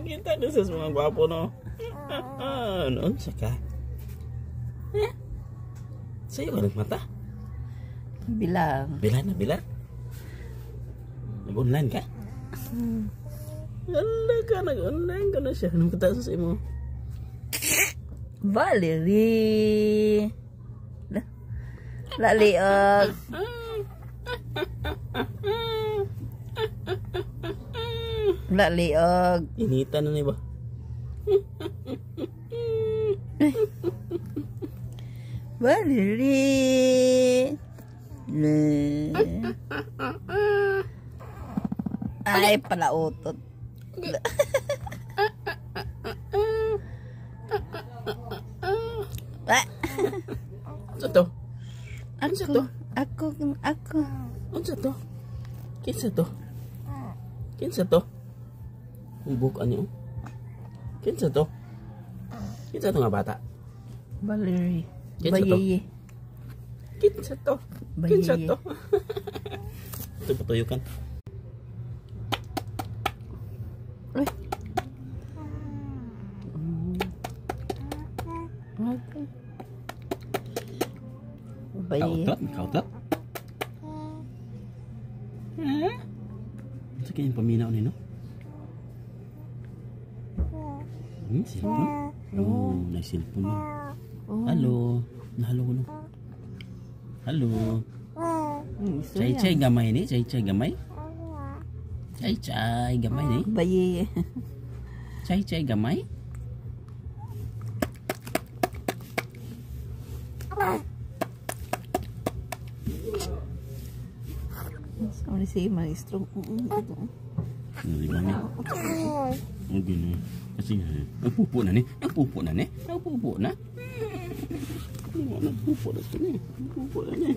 kita doon sa mga gwapo, no? Noon siya ka. Sa'yo ka nagmata? Bilang. Bilang na bilang? Nag-online ka? Wala ka, nag-online ka na siya. Anong kata sa mo? Valerie. Laliog. Laliog. Inita na niya ba? Valerie. Ay, palautot. Ano to? Ano to? Ako. Ano to? Kinsa to? Kinsa to? Umbok ano? Kinsa to? Kinsa to nga bata? Valerie. Kinsa to? Bayiye. Kinsa to? Kinsa Bayiye. to? Ito patuyukan. Uy. Bayiye. Kautat? Sa kayong paminaw ni no? Silpon? Oo, nagsilpon na. Halo. Nahalo ko no. Halo. Chay-chay gamay ni? Chay-chay gamay? Chay-chay gamay ni? Bayiye. Chay-chay gamay? Ano si maestro? Nalibang niya. Ang gano'n. Kasi nagpupo na ni. Nagpupo na ni. Nagpupo na. Nagpupo na ni. Nagpupo na ni.